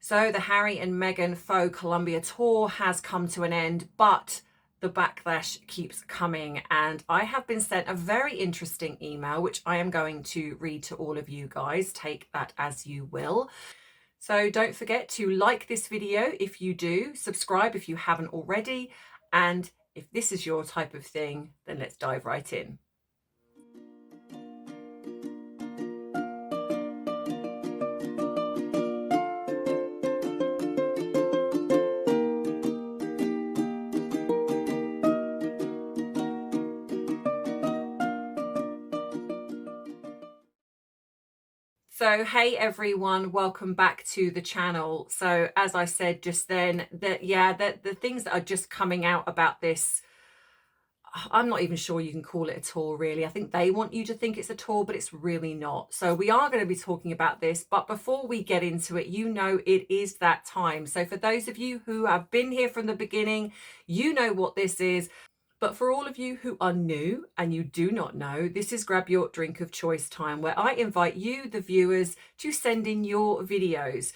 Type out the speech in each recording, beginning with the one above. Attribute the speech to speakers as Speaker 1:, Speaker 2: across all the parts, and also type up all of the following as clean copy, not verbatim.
Speaker 1: So the Harry and Meghan faux Columbia tour has come to an end, but the backlash keeps coming, and I have been sent a very interesting email which I am going to read to all of you guys. Take that as you will. So don't forget to like this video if you do, subscribe if you haven't already, and if this is your type of thing, then let's dive right in. So hey everyone, welcome back to the channel. So as I said just then, the things that are just coming out about this, I'm not even sure you can call it a tour really. I think they want you to think it's a tour, but it's really not. So we are going to be talking about this, but before we get into it, you know it is that time. So for those of you who have been here from the beginning, you know what this is. But for all of you who are new and you do not know, this is Grab Your Drink of Choice time, where I invite you, the viewers, to send in your videos.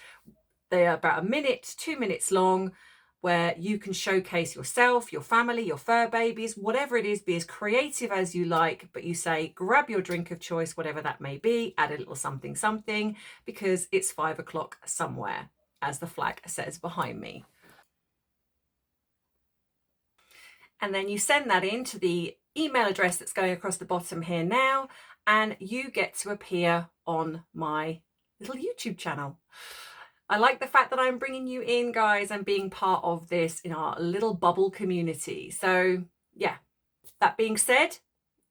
Speaker 1: They are about 1 minute, 2 minutes long, where you can showcase yourself, your family, your fur babies, whatever it is, be as creative as you like, but you say, grab your drink of choice, whatever that may be, add a little something, something, because it's 5 o'clock somewhere, as the flag says behind me. And then you send that in to the email address that's going across the bottom here now, and you get to appear on my little YouTube channel. I like the fact that I'm bringing you in, guys, and being part of this in our little bubble community. So yeah, that being said,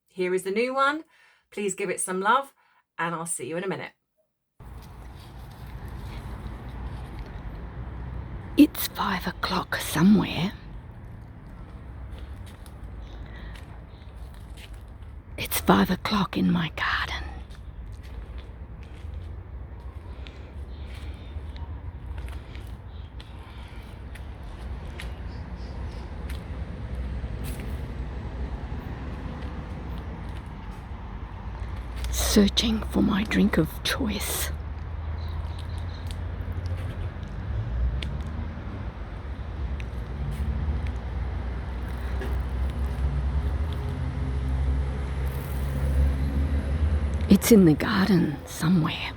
Speaker 1: here is the new one. Please give it some love, and I'll see you in a minute.
Speaker 2: It's 5 o'clock somewhere. It's 5 o'clock in my garden. Searching for my drink of choice. It's in the garden somewhere.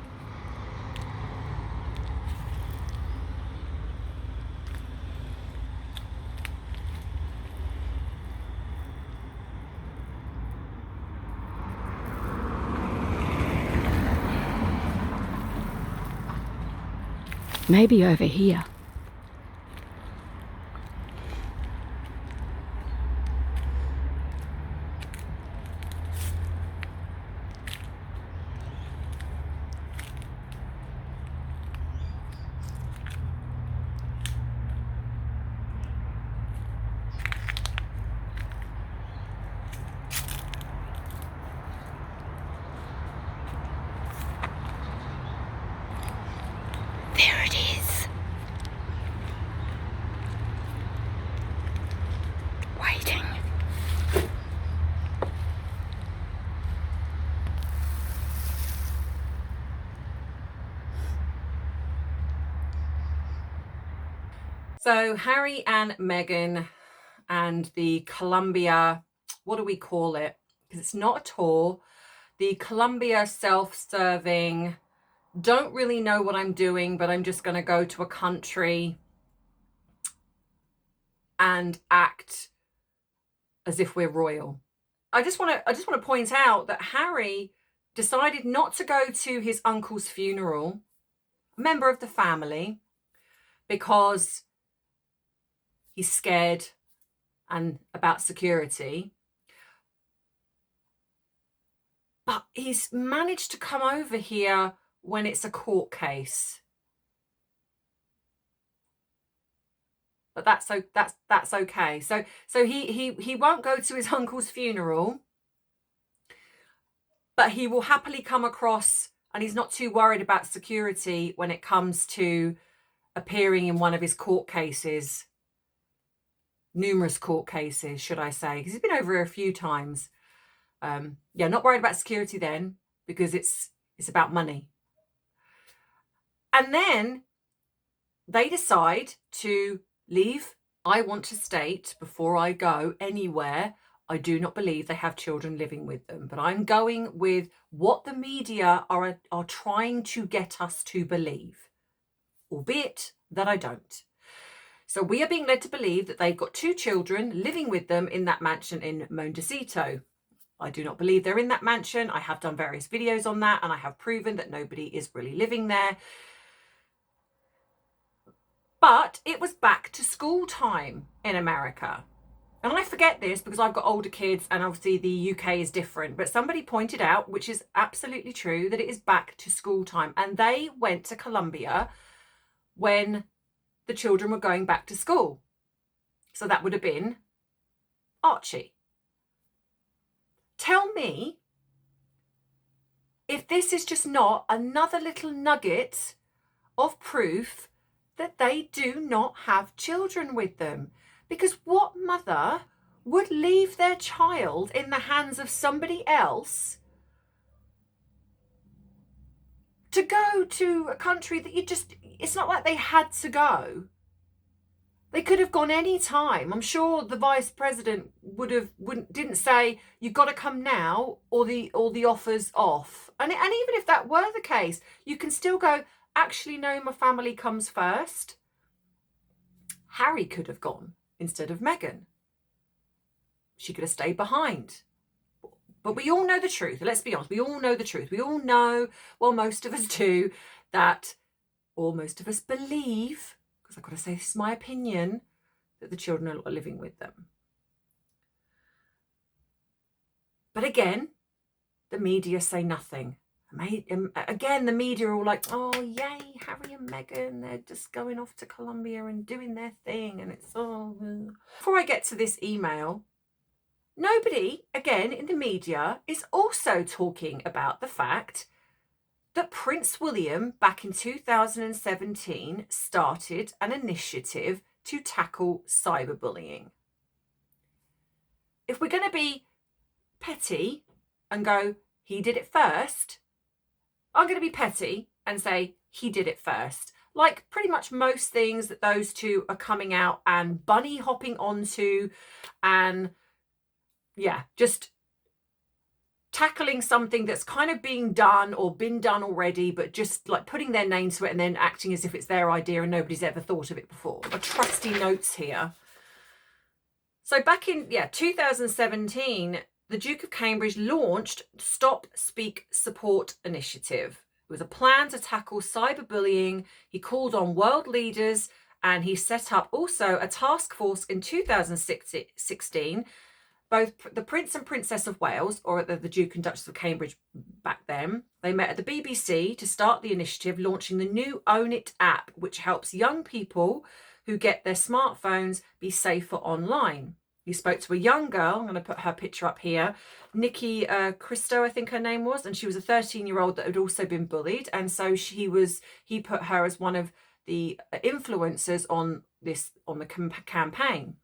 Speaker 2: Maybe over here. There it is. Waiting.
Speaker 1: So Harry and Meghan and the Columbia, what do we call it? Because it's not a tour. The Columbia self-serving, don't really know what I'm doing, but I'm just going to go to a country and act as if we're royal. I just want to point out that Harry decided not to go to his uncle's funeral, a member of the family, because he's scared and about security. But he's managed to come over here when it's a court case. But that's okay. So he won't go to his uncle's funeral, but he will happily come across, and he's not too worried about security when it comes to appearing in one of his court cases. Numerous court cases, should I say, because he's been over a few times. Yeah, not worried about security then, because it's about money. And then they decide to leave. I want to state before I go anywhere, I do not believe they have children living with them, but I'm going with what the media are trying to get us to believe, albeit that I don't. So we are being led to believe that they've got 2 children living with them in that mansion in Montecito. I do not believe they're in that mansion. I have done various videos on that, and I have proven that nobody is really living there. But it was back to school time in America. And I forget this because I've got older kids and obviously the UK is different. But somebody pointed out, which is absolutely true, that it is back to school time. And they went to Colombia when the children were going back to school. So that would have been Archie. Tell me if this is just not another little nugget of proof that they do not have children with them. Because what mother would leave their child in the hands of somebody else to go to a country that it's not like they had to go. They could have gone any time. I'm sure the vice president didn't say you've got to come now or the offer's off. And even if that were the case, you can still go, actually no, my family comes first. Harry could have gone instead of Meghan. She could have stayed behind. But we all know the truth. Let's be honest. We all know the truth. We all know, well, most of us do, or most of us believe, because I've got to say this is my opinion, that the children are living with them. But again, the media say nothing. Again, the media are all like, oh, yay, Harry and Meghan, they're just going off to Colombia and doing their thing. And it's all... Before I get to this email, nobody, again, in the media is also talking about the fact that Prince William, back in 2017, started an initiative to tackle cyberbullying. If we're going to be petty and go, he did it first, I'm going to be petty and say he did it first. Like pretty much most things that those two are coming out and bunny hopping onto and, yeah, just tackling something that's kind of being done or been done already, but just like putting their name to it and then acting as if it's their idea and nobody's ever thought of it before. My trusty notes here. So back in 2017, the Duke of Cambridge launched Stop, Speak, Support initiative. It was a plan to tackle cyberbullying. He called on world leaders and he set up also a task force in 2016. Both the Prince and Princess of Wales, or the Duke and Duchess of Cambridge back then, they met at the BBC to start the initiative, launching the new Own It app, which helps young people who get their smartphones be safer online. He spoke to a young girl, I'm going to put her picture up here, Nikki Christo, I think her name was, and she was a 13-year-old that had also been bullied. And so he put her as one of the influencers on the campaign.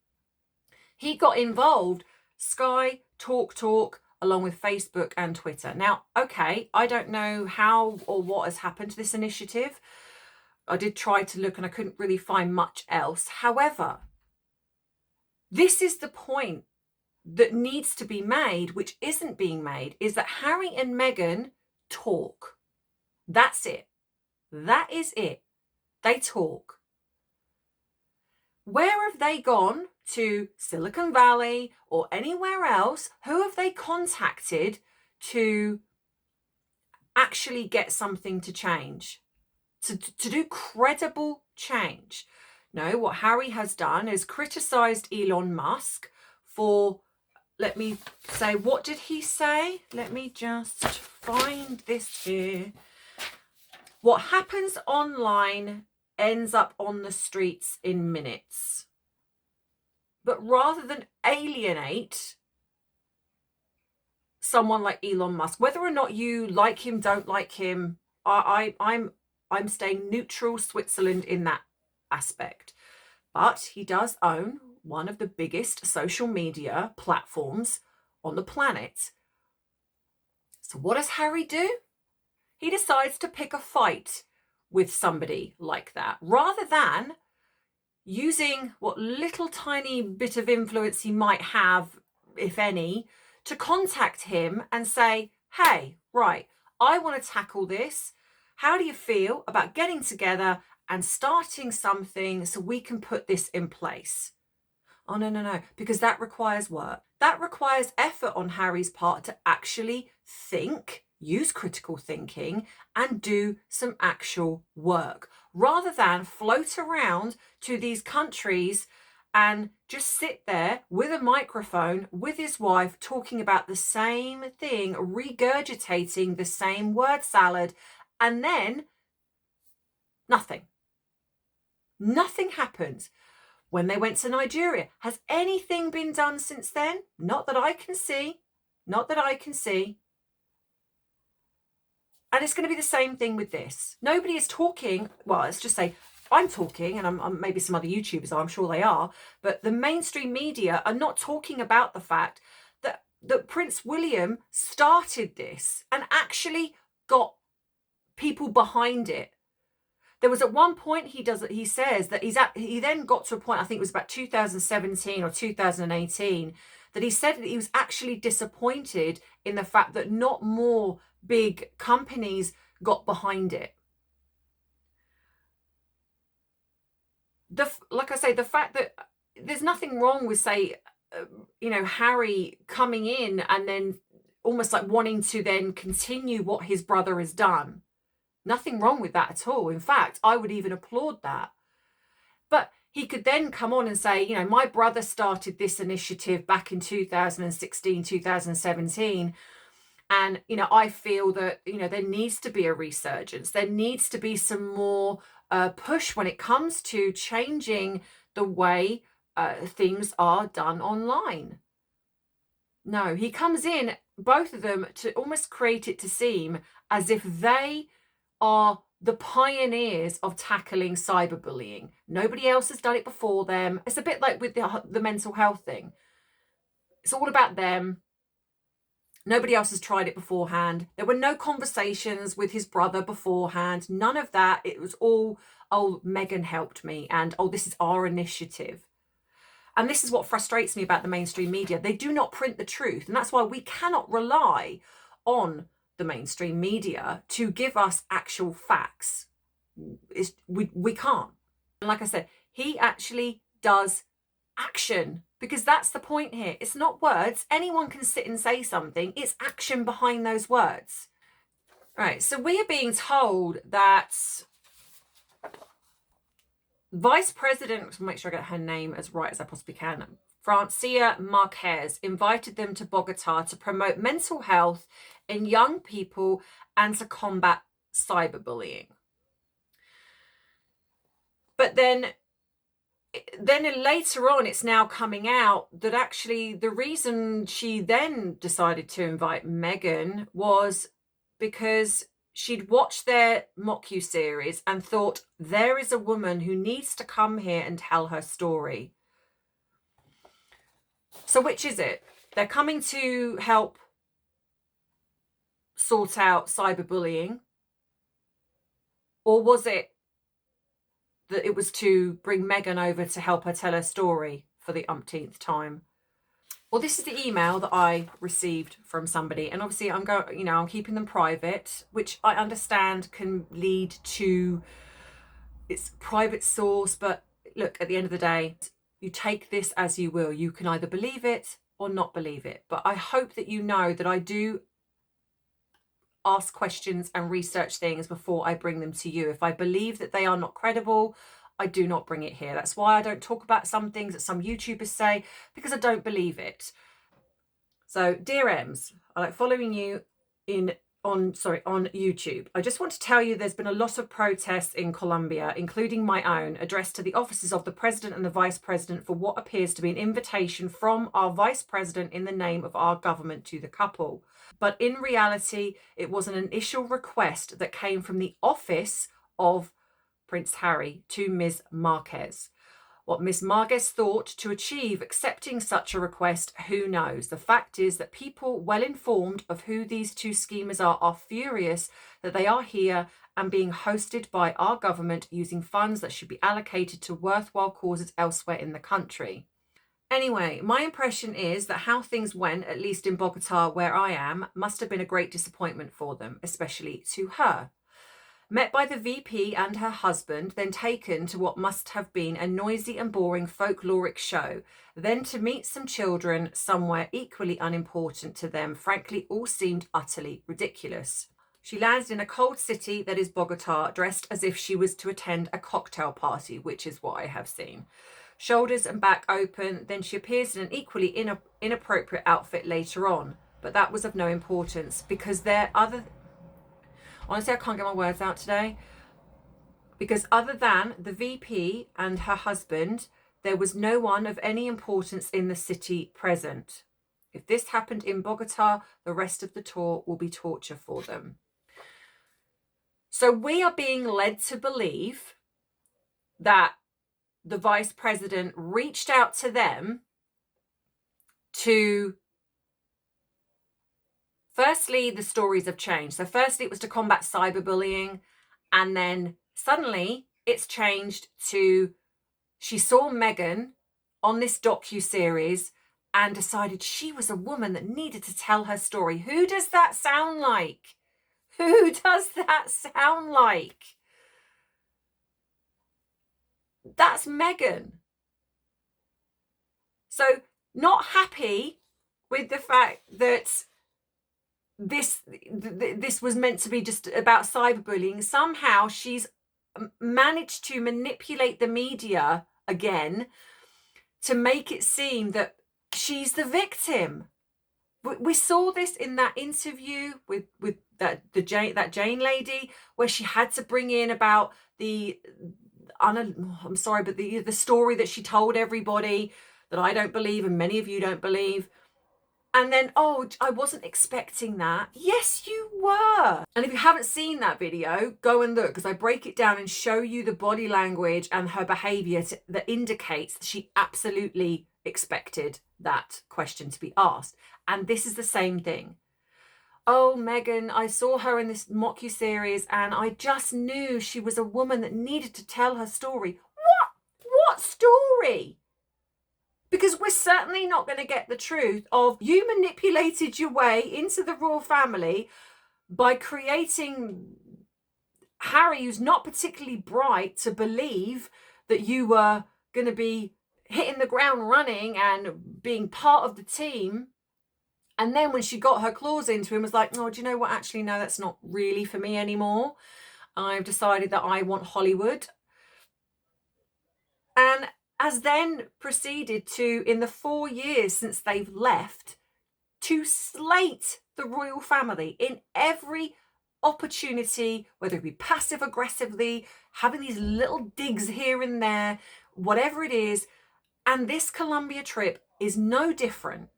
Speaker 1: He got involved, Sky, Talk, along with Facebook and Twitter. Now, okay, I don't know how or what has happened to this initiative. I did try to look and I couldn't really find much else. However, this is the point that needs to be made, which isn't being made, is that Harry and Meghan talk. That's it. That is it. They talk. Where have they gone to Silicon Valley or anywhere else? Who have they contacted to actually get something to change? To do credible change? No, what Harry has done is criticised Elon Musk for, let me say, what did he say? Let me just find this here. What happens online ends up on the streets in minutes. But rather than alienate someone like Elon Musk, whether or not you like him, don't like him, I'm staying neutral Switzerland in that aspect. But he does own one of the biggest social media platforms on the planet. So what does Harry do? He decides to pick a fight with somebody like that, rather than using what little tiny bit of influence he might have, if any, to contact him and say, hey, right, I want to tackle this. How do you feel about getting together and starting something so we can put this in place? Oh, no, because that requires work. That requires effort on Harry's part to actually think, use critical thinking, and do some actual work, rather than float around to these countries and just sit there with a microphone with his wife talking about the same thing, regurgitating the same word salad, and then nothing. Nothing happens. When they went to Nigeria, has anything been done since then? Not that I can see. Not that I can see. And it's going to be the same thing with this. Nobody is talking. Well, let's just say I'm talking, and maybe some other YouTubers are, I'm sure they are, but the mainstream media are not talking about the fact that Prince William started this and actually got people behind it. There was at one point he says that he then got to a point, I think it was about 2017 or 2018, that he said that he was actually disappointed in the fact that not more big companies got behind it. Like I say, the fact that there's nothing wrong with, say, Harry coming in and then almost like wanting to then continue what his brother has done. Nothing wrong with that at all. In fact, I would even applaud that. But he could then come on and say, my brother started this initiative back in 2016, 2017. And, I feel that, there needs to be a resurgence. There needs to be some more push when it comes to changing the way things are done online. No, he comes in, both of them, to almost create it to seem as if they are the pioneers of tackling cyberbullying. Nobody else has done it before them. It's a bit like with the mental health thing. It's all about them. Nobody else has tried it beforehand. There were no conversations with his brother beforehand. None of that. It was all, oh, Meghan helped me, and oh, this is our initiative. And this is what frustrates me about the mainstream media. They do not print the truth. And that's why we cannot rely on the mainstream media to give us actual facts. We can't. And like I said, he actually does action, because that's the point here. It's not words. Anyone can sit and say something. It's action behind those words. Right, so we are being told that Vice President, make sure I get her name as right as I possibly can, Francia Marquez, invited them to Bogota to promote mental health in young people and to combat cyberbullying. But then later on, it's now coming out that actually the reason she then decided to invite Meghan was because she'd watched their mock-you series and thought, there is a woman who needs to come here and tell her story. So which is it? They're coming to help sort out cyberbullying? Or was it that it was to bring Meghan over to help her tell her story for the umpteenth time? Well, this is the email that I received from somebody, and obviously I'm keeping them private, which I understand can lead to it's private source, but look, at the end of the day, you take this as you will. You can either believe it or not believe it. But I hope that you know that I do ask questions and research things before I bring them to you. If I believe that they are not credible, I do not bring it here. That's why I don't talk about some things that some YouTubers say, because I don't believe it. So, dear Ems, I like following you on YouTube. I just want to tell you there's been a lot of protests in Colombia, including my own, addressed to the offices of the President and the Vice President for what appears to be an invitation from our Vice President in the name of our government to the couple. But in reality, it was an initial request that came from the office of Prince Harry to Ms. Marquez. What Miss Marges thought to achieve accepting such a request, who knows? The fact is that people well informed of who these two schemers are furious that they are here and being hosted by our government using funds that should be allocated to worthwhile causes elsewhere in the country. Anyway, my impression is that how things went, at least in Bogota where I am, must have been a great disappointment for them, especially to her. Met by the VP and her husband, then taken to what must have been a noisy and boring folkloric show, then to meet some children somewhere equally unimportant to them. Frankly, all seemed utterly ridiculous. She landed in a cold city that is Bogota, dressed as if she was to attend a cocktail party, which is what I have seen. Shoulders and back open, then she appears in an equally inappropriate outfit later on. But that was of no importance because honestly, I can't get my words out today. Because other than the VP and her husband, there was no one of any importance in the city present. If this happened in Bogota, the rest of the tour will be torture for them. So we are being led to believe that the vice president reached out to them to... Firstly, the stories have changed. So firstly, it was to combat cyberbullying. And then suddenly it's changed to she saw Meghan on this docu-series and decided she was a woman that needed to tell her story. Who does that sound like? Who does that sound like? That's Meghan. So not happy with the fact that this was meant to be just about cyberbullying. Somehow she's managed to manipulate the media again to make it seem that she's the victim. We saw this in that interview with that Jane lady, where she had to bring in about the story that she told everybody that I don't believe and many of you don't believe. And then, oh, I wasn't expecting that. Yes, you were. And if you haven't seen that video, go and look, because I break it down and show you the body language and her behaviour that indicates that she absolutely expected that question to be asked. And this is the same thing. Oh, Meghan, I saw her in this mockuseries and I just knew she was a woman that needed to tell her story. What story? Because we're certainly not going to get the truth of you manipulated your way into the royal family by creating Harry, who's not particularly bright, to believe that you were going to be hitting the ground running and being part of the team. And then when she got her claws into him, was like, oh, do you know what? Actually, no, that's not really for me anymore. I've decided that I want Hollywood. And has then proceeded to, in the 4 years since they've left, to slate the royal family in every opportunity, whether it be passive aggressively, having these little digs here and there, whatever it is. And this Colombia trip is no different.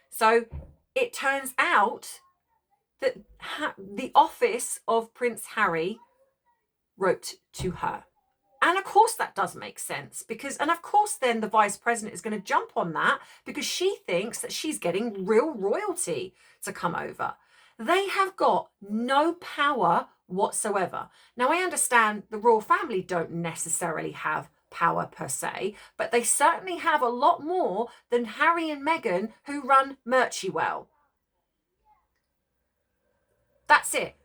Speaker 1: So it turns out that the office of Prince Harry wrote to her. And of course that does make sense and of course then the vice president is going to jump on that because she thinks that she's getting real royalty to come over. They have got no power whatsoever. Now, I understand the royal family don't necessarily have power per se, but they certainly have a lot more than Harry and Meghan, who run Merchywell. That's it.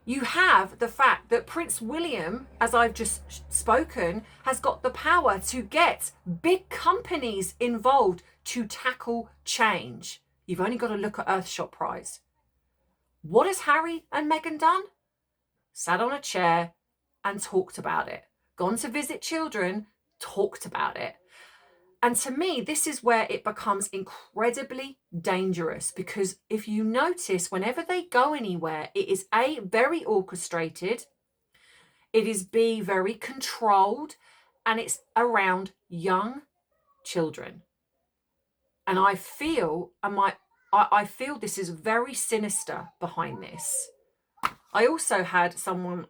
Speaker 1: You have the fact that Prince William, as I've just spoken, has got the power to get big companies involved to tackle change. You've only got to look at Earthshot Prize. What has Harry and Meghan done? Sat on a chair and talked about it. Gone to visit children, talked about it. And to me, this is where it becomes incredibly dangerous, because if you notice, whenever they go anywhere, it is A, very orchestrated, it is B, very controlled, and it's around young children. And I feel this is very sinister behind this. I also had someone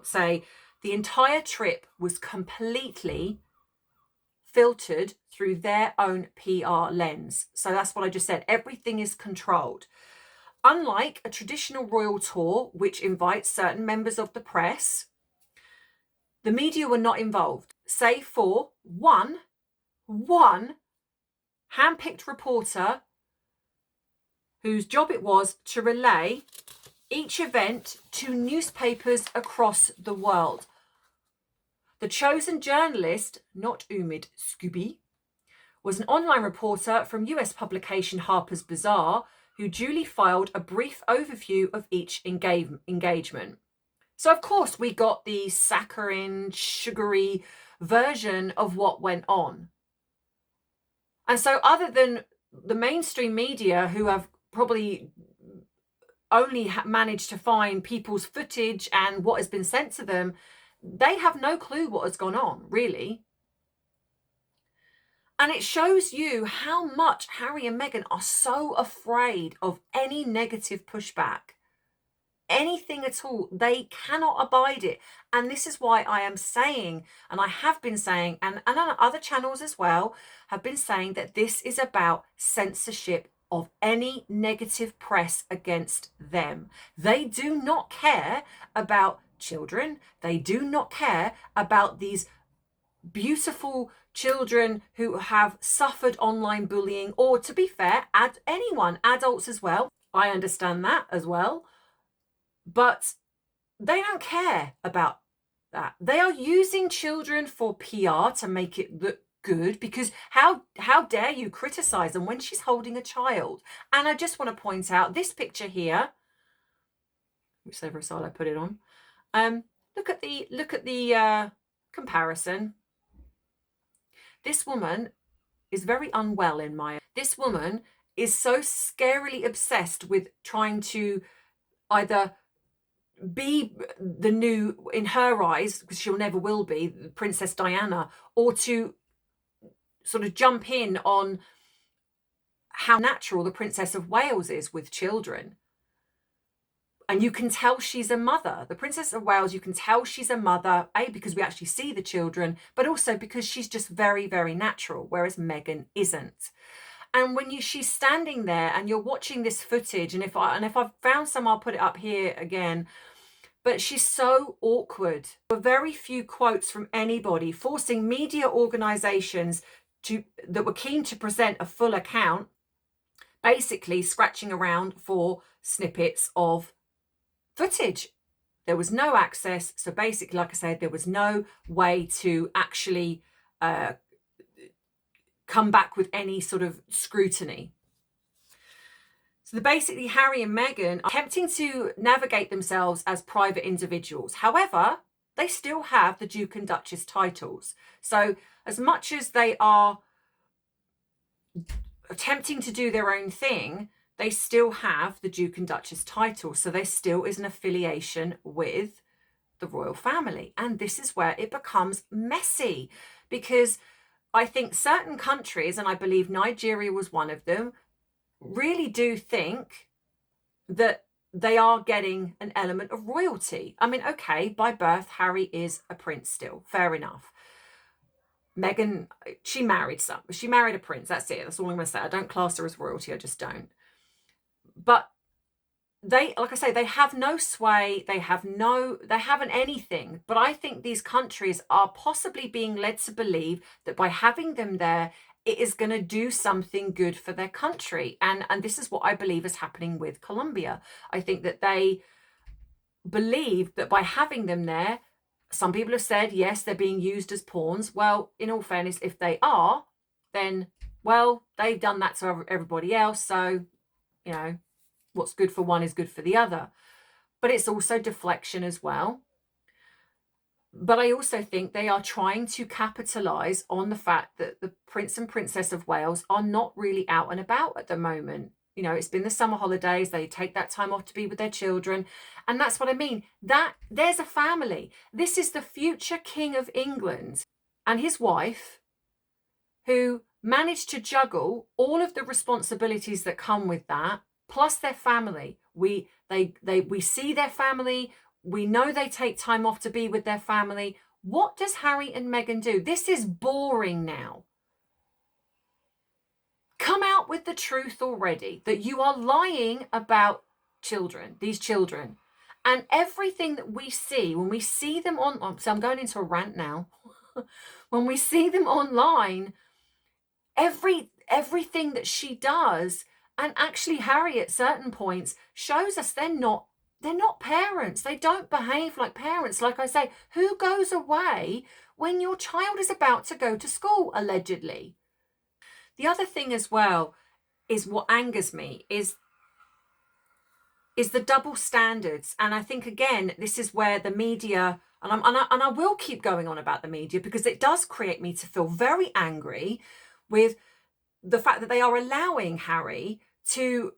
Speaker 1: say The entire trip was completely filtered through their own PR lens. So that's what I just said. Everything is controlled. Unlike a traditional royal tour, which invites certain members of the press, the media were not involved, save for one hand-picked reporter whose job it was to relay each event to newspapers across the world. The chosen journalist, not Umid Scooby, was an online reporter from US publication Harper's Bazaar who duly filed a brief overview of each engagement. So, of course, we got the saccharine, sugary version of what went on. And so other than the mainstream media, who have probably only managed to find people's footage and what has been sent to them, they have no clue what has gone on, really. And it shows you how much Harry and Meghan are so afraid of any negative pushback. Anything at all. They cannot abide it. And this is why I am saying, and I have been saying, and on other channels as well, have been saying that this is about censorship of any negative press against them. They do not care about children. They do not care about these beautiful children who have suffered online bullying, or, to be fair, anyone, adults as well. I understand that as well. But they don't care about that. They are using children for PR to make it look good, because how dare you criticize them when she's holding a child? And I just want to point out this picture here, whichever side I put it on. Look at the comparison. This woman is very unwell in my. This woman is so scarily obsessed with trying to either be the new, in her eyes, because she'll never will be, Princess Diana, or to sort of jump in on how natural the Princess of Wales is with children. And you can tell she's a mother. The Princess of Wales, you can tell she's a mother, A, because we actually see the children, but also because she's just very, very natural, whereas Meghan isn't. And when she's standing there and you're watching this footage, and if I've found some, I'll put it up here again. But she's so awkward. There were very few quotes from anybody, forcing media organisations that were keen to present a full account, basically scratching around for snippets of footage. There was no access. So basically, like I said, there was no way to actually come back with any sort of scrutiny. So basically, Harry and Meghan are attempting to navigate themselves as private individuals. However, they still have the Duke and Duchess titles. So as much as they are attempting to do their own thing, they still have the Duke and Duchess title. So there still is an affiliation with the royal family. And this is where it becomes messy, because I think certain countries, and I believe Nigeria was one of them, really do think that they are getting an element of royalty. I mean, okay, by birth, Harry is a prince still. Fair enough. Meghan, she married a prince. That's it. That's all I'm going to say. I don't class her as royalty. I just don't. But they, like I say, they have no sway. They haven't anything. But I think these countries are possibly being led to believe that by having them there, it is going to do something good for their country. And this is what I believe is happening with Colombia. I think that they believe that by having them there, some people have said, yes, they're being used as pawns. Well, in all fairness, if they are, then, well, they've done that to everybody else. So, you know, what's good for one is good for the other. But it's also deflection as well. But I also think they are trying to capitalise on the fact that the Prince and Princess of Wales are not really out and about at the moment. You know, it's been the summer holidays. They take that time off to be with their children. And that's what I mean. That there's a family. This is the future King of England and his wife, who managed to juggle all of the responsibilities that come with that, plus their family. We see their family. We know they take time off to be with their family. What does Harry and Meghan do? This is boring now. Come out with the truth already, that you are lying about children, these children. And everything that we see, when we see them on, so I'm going into a rant now. When we see them online, everything that she does, and actually Harry at certain points shows us they're not parents. They don't behave like parents. Like I say, who goes away when your child is about to go to school, allegedly? The other thing as well is what angers me is the double standards. And I think, again, this is where the media, and I will keep going on about the media, because it does create me to feel very angry with the fact that they are allowing Harry to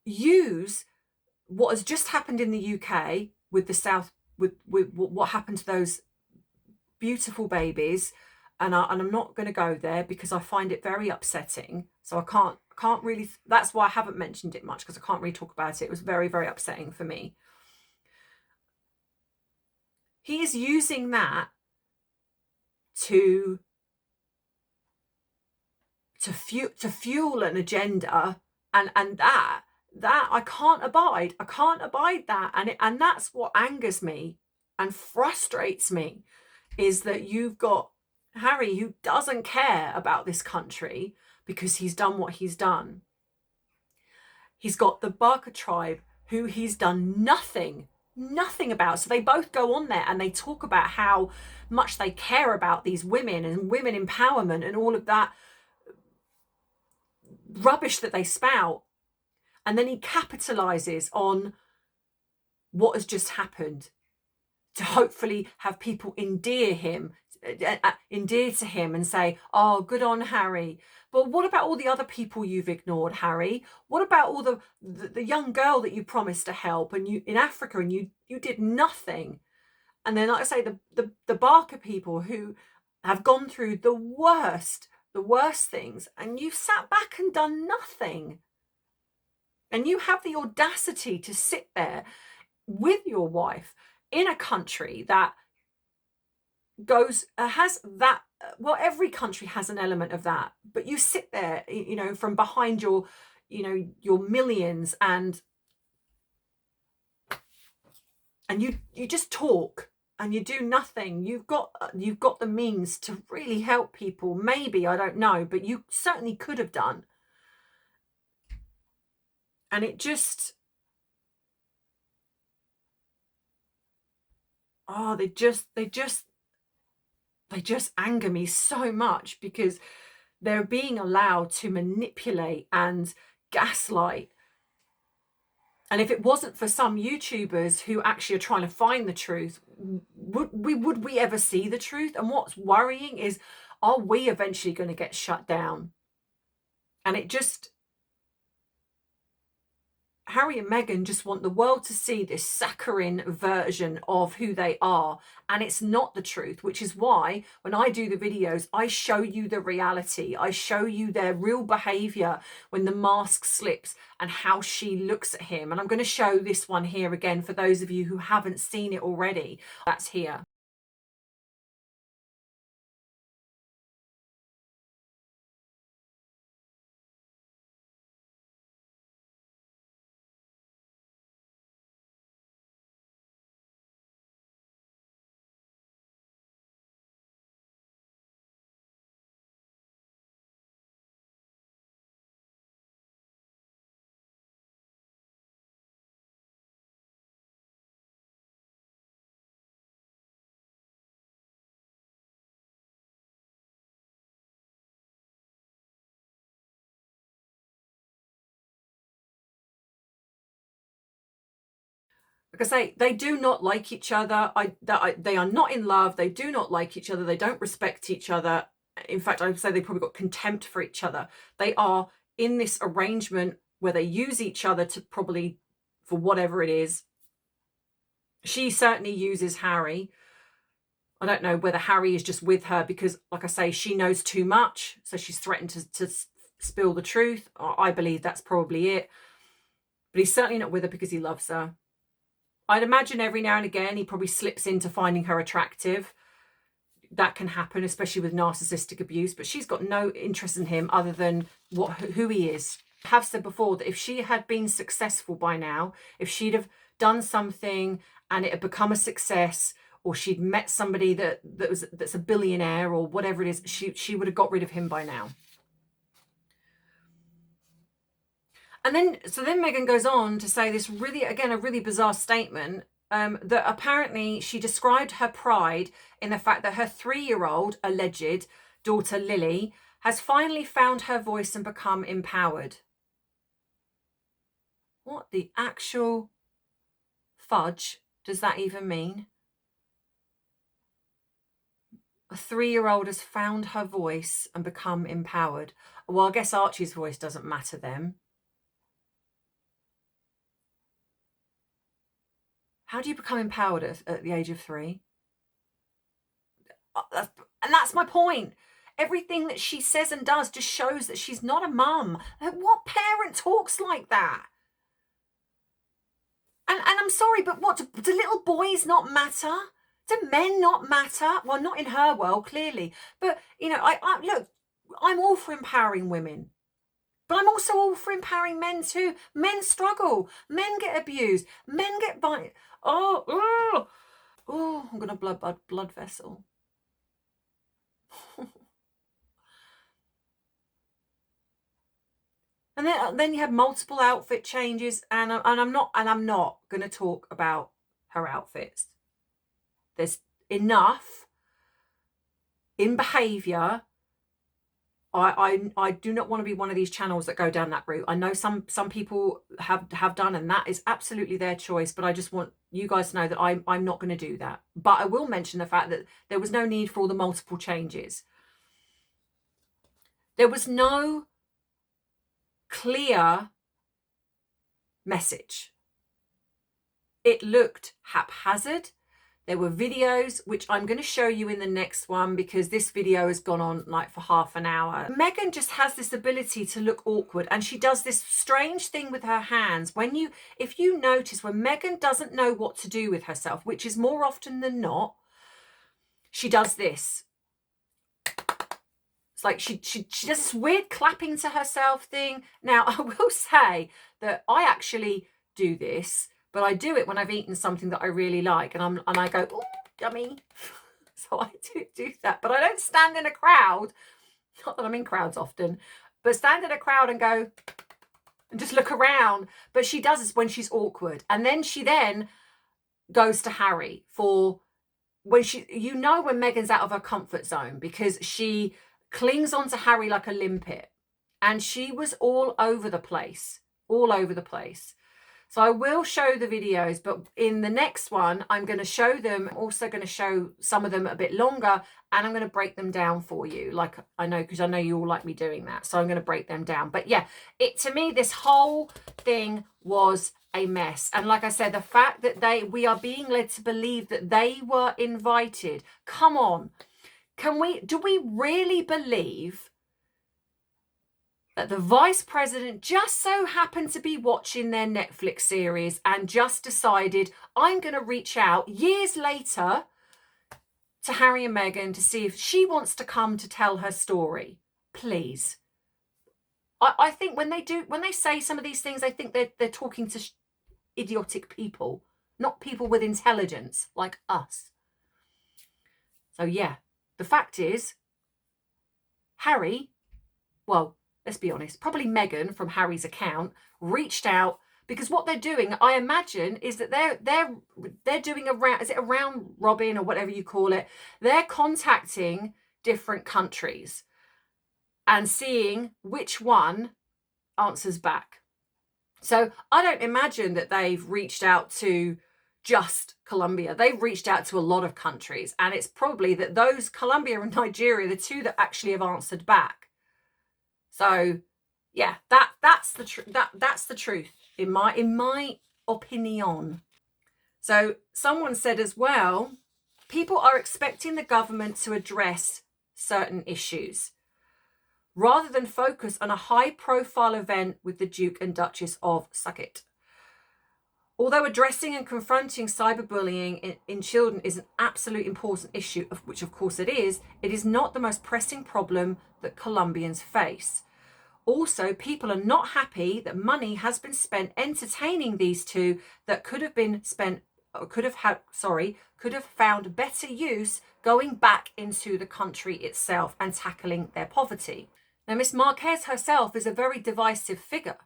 Speaker 1: use what has just happened in the UK with the South, with what happened to those beautiful babies. And I'm not going to go there because I find it very upsetting. So I can't really, that's why I haven't mentioned it much, because I can't really talk about it. It was very, very upsetting for me. He is using that to fuel an agenda, and that I can't abide. I can't abide that, and that's what angers me and frustrates me, is that you've got Harry who doesn't care about this country because he's done what he's done. He's got the Barker tribe who he's done nothing about. So they both go on there and they talk about how much they care about these women and women empowerment and all of that rubbish that they spout. And then he capitalizes on what has just happened to hopefully have people endear to him and say, oh, good on Harry. But what about all the other people you've ignored, Harry? What about all the young girl that you promised to help and you in Africa, and you did nothing? And then, like I say, the Barker people who have gone through the worst things, and you've sat back and done nothing. And you have the audacity to sit there with your wife in a country that has that, well, every country has an element of that, but you sit there, you know, from behind your millions, and you just talk and you do nothing. You've got the means to really help people, maybe, I don't know, but you certainly could have done. And it just, oh, they just anger me so much, because they're being allowed to manipulate and gaslight. And if it wasn't for some YouTubers who actually are trying to find the truth, would we ever see the truth? And what's worrying is, are we eventually going to get shut down? And it just, Harry and Meghan just want the world to see this saccharine version of who they are, and it's not the truth, which is why when I do the videos, I show you the reality. I show you their real behavior when the mask slips and how she looks at him. And I'm going to show this one here again for those of you who haven't seen it already. That's here. Because they do not like each other. They are not in love. They do not like each other. They don't respect each other. In fact, I would say they probably got contempt for each other. They are in this arrangement where they use each other to probably, for whatever it is. She certainly uses Harry. I don't know whether Harry is just with her because, like I say, she knows too much. So she's threatened to spill the truth. I believe that's probably it. But he's certainly not with her because he loves her. I'd imagine every now and again he probably slips into finding her attractive. That can happen, especially with narcissistic abuse, but she's got no interest in him other than who he is. I have said before that if she had been successful by now, if she'd have done something and it had become a success, or she'd met somebody that's a billionaire or whatever it is, she would have got rid of him by now. And then Meghan goes on to say this really, again, a really bizarre statement, that apparently she described her pride in the fact that her 3-year-old alleged daughter Lily has finally found her voice and become empowered. What the actual fudge does that even mean? A 3-year-old has found her voice and become empowered. Well, I guess Archie's voice doesn't matter then. How do you become empowered at the age of 3? And that's my point. Everything that she says and does just shows that she's not a mum. What parent talks like that? And I'm sorry, but what, do little boys not matter? Do men not matter? Well, not in her world, clearly. But, you know, look, I'm all for empowering women. But I'm also all for empowering men too. Men struggle. Men get abused. Men get violent. Oh, I'm going to blood vessel. And then you have multiple outfit changes, and I'm not going to talk about her outfits. There's enough in behaviour. I do not want to be one of these channels that go down that route. I know some people have done, and that is absolutely their choice, but I just want you guys to know that I'm not going to do that. But I will mention the fact that there was no need for all the multiple changes. There was no clear message. It looked haphazard. There were videos, which I'm going to show you in the next one because this video has gone on like for half an hour. Meghan just has this ability to look awkward, and she does this strange thing with her hands. If you notice, when Meghan doesn't know what to do with herself, which is more often than not, she does this. It's like she does this weird clapping to herself thing. Now, I will say that I actually do this, but I do it when I've eaten something that I really like, and I go, oh, yummy. So I do that, but I don't stand in a crowd. Not that I'm in crowds often, but stand in a crowd and go and just look around. But she does this when she's awkward, and then she goes to Harry for when when Meghan's out of her comfort zone, because she clings onto Harry like a limpet, and she was all over the place. So I will show the videos, but in the next one, I'm going to show them. I'm also going to show some of them a bit longer, and I'm going to break them down for you. Like, because I know you all like me doing that. So I'm going to break them down. But yeah, to me, this whole thing was a mess. And like I said, the fact that we are being led to believe that they were invited. Come on. Do we really believe that the vice president just so happened to be watching their Netflix series and just decided, I'm going to reach out years later to Harry and Meghan to see if she wants to come to tell her story? Please. I think when they say some of these things, I think they're talking to idiotic people, not people with intelligence like us. So yeah, the fact is, Harry, well, let's be honest, probably Meghan from Harry's account reached out, because what they're doing, I imagine, is that they're doing a round robin or whatever you call it. They're contacting different countries and seeing which one answers back. So I don't imagine that they've reached out to just Colombia. They've reached out to a lot of countries, and it's probably that those Colombia and Nigeria, the two that actually have answered back. So yeah, that's the truth in my opinion. So someone said as well, people are expecting the government to address certain issues rather than focus on a high-profile event with the Duke and Duchess of Sussex. Although addressing and confronting cyberbullying in children is an absolute important issue, of which of course it is not the most pressing problem that Colombians face. Also, people are not happy that money has been spent entertaining these two that could have been spent, or could have found better use going back into the country itself and tackling their poverty. Now, Miss Marquez herself is a very divisive figure,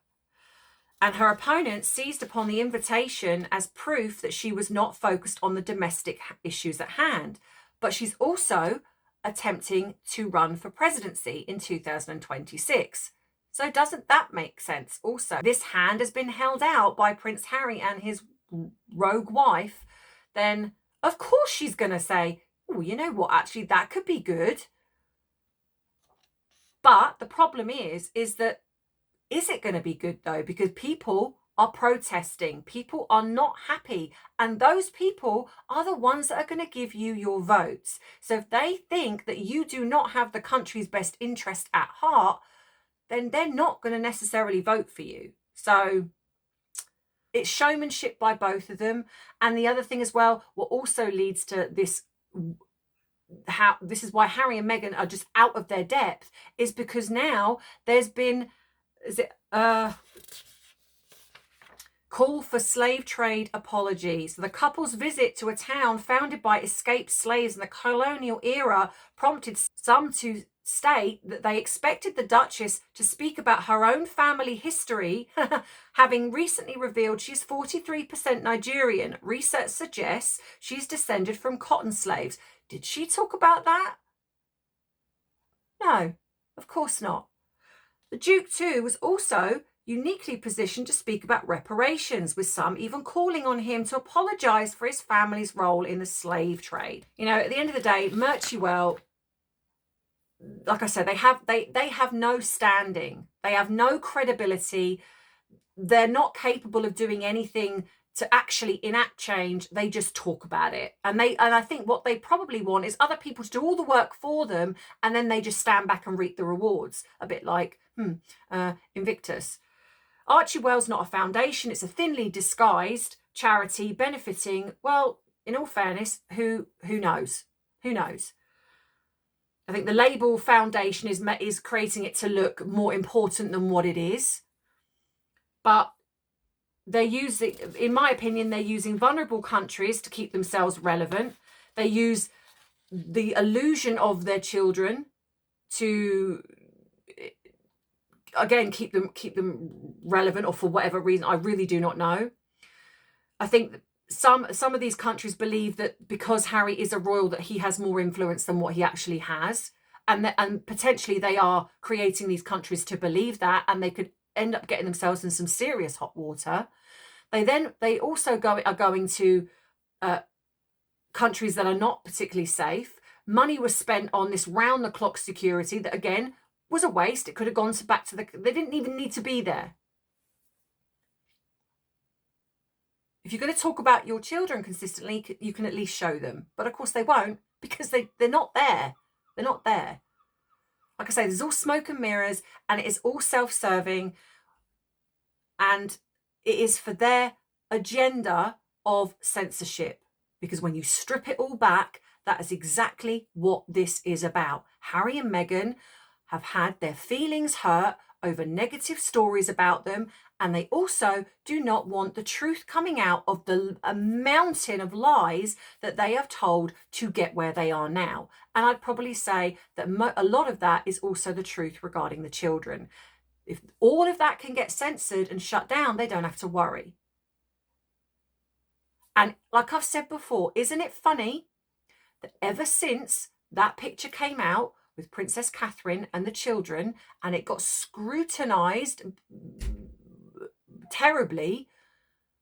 Speaker 1: and her opponent seized upon the invitation as proof that she was not focused on the domestic issues at hand. But she's also attempting to run for presidency in 2026. So doesn't that make sense also? This hand has been held out by Prince Harry and his rogue wife. Then of course she's going to say, oh, you know what, actually that could be good. But the problem is that, is it going to be good though? Because people are protesting. People are not happy. And those people are the ones that are going to give you your votes. So if they think that you do not have the country's best interest at heart, then they're not going to necessarily vote for you. So it's showmanship by both of them. And the other thing as well, what also leads to this, how this is why Harry and Meghan are just out of their depth, is because now there's been, call for slave trade apologies. The couple's visit to a town founded by escaped slaves in the colonial era prompted some to state that they expected the Duchess to speak about her own family history, having recently revealed she's 43% Nigerian. Research suggests she's descended from cotton slaves. Did she talk about that? No, of course not. The Duke too was also uniquely positioned to speak about reparations, with some even calling on him to apologise for his family's role in the slave trade. You know, at the end of the day, Murchywell, like I said, they have no standing. They have no credibility. They're not capable of doing anything to actually enact change. They just talk about it. And I think what they probably want is other people to do all the work for them, and then they just stand back and reap the rewards. A bit like Invictus. Archewell's not a foundation. It's a thinly disguised charity benefiting, well, in all fairness, who knows? Who knows? I think the label foundation is creating it to look more important than what it is. But they're using, in my opinion, they're using vulnerable countries to keep themselves relevant. They use the illusion of their children to, again, keep them relevant, or for whatever reason, I really do not know. I think some of these countries believe that because Harry is a royal, that he has more influence than what he actually has, and potentially they are creating these countries to believe that, and they could end up getting themselves in some serious hot water. They also are going to countries that are not particularly safe. Money was spent on this round-the-clock security that, again, was a waste. It could have gone back to they didn't even need to be there. If you're going to talk about your children consistently, you can at least show them. But of course they won't, because they're not there. They're not there. Like I say, there's all smoke and mirrors, and it is all self-serving. And it is for their agenda of censorship. Because when you strip it all back, that is exactly what this is about. Harry and Meghan have had their feelings hurt over negative stories about them, and they also do not want the truth coming out of a mountain of lies that they have told to get where they are now. And I'd probably say that a lot of that is also the truth regarding the children. If all of that can get censored and shut down, they don't have to worry. And like I've said before, isn't it funny that ever since that picture came out with Princess Catherine and the children, and it got scrutinised terribly,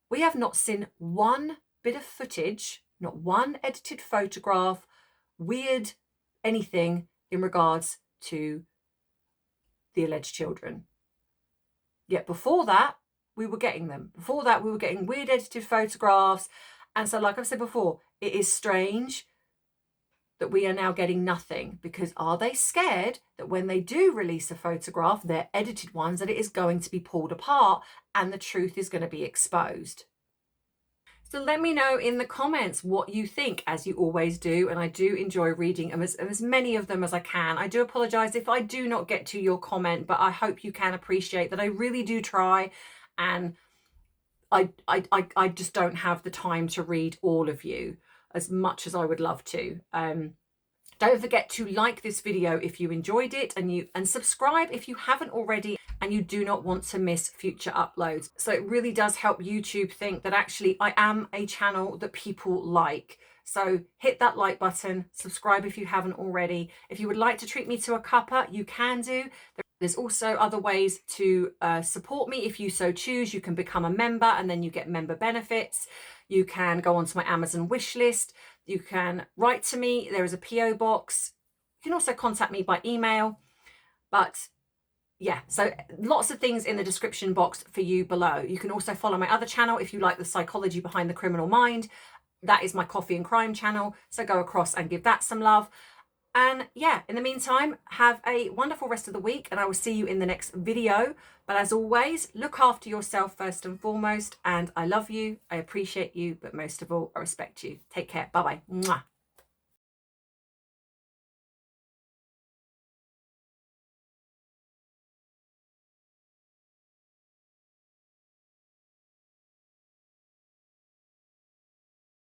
Speaker 1: we have not seen one bit of footage, not one edited photograph, weird anything in regards to the alleged children. Yet before that, we were getting them. Before that, we were getting weird edited photographs. And so, like I've said before, it is strange that we are now getting nothing, because are they scared that when they do release a photograph, their edited ones, that it is going to be pulled apart and the truth is going to be exposed? So let me know in the comments what you think, as you always do. And I do enjoy reading as many of them as I can. I do apologize if I do not get to your comment, but I hope you can appreciate that I really do try. And I just don't have the time to read all of you as much as I would love to. Don't forget to like this video if you enjoyed it, and subscribe if you haven't already and you do not want to miss future uploads. So it really does help YouTube think that actually I am a channel that people like. So hit that like button, subscribe if you haven't already. If you would like to treat me to a cuppa, you can do. There's also other ways to support me if you so choose. You can become a member and then you get member benefits. You can go onto my Amazon wish list. You can write to me. There is a PO box. You can also contact me by email. But yeah, so lots of things in the description box for you below. You can also follow my other channel if you like the psychology behind the criminal mind. That is my coffee and crime channel. So go across and give that some love. And yeah, in the meantime, have a wonderful rest of the week and I will see you in the next video. But as always, look after yourself first and foremost. And I love you, I appreciate you, but most of all, I respect you. Take care. Bye-bye. Mwah.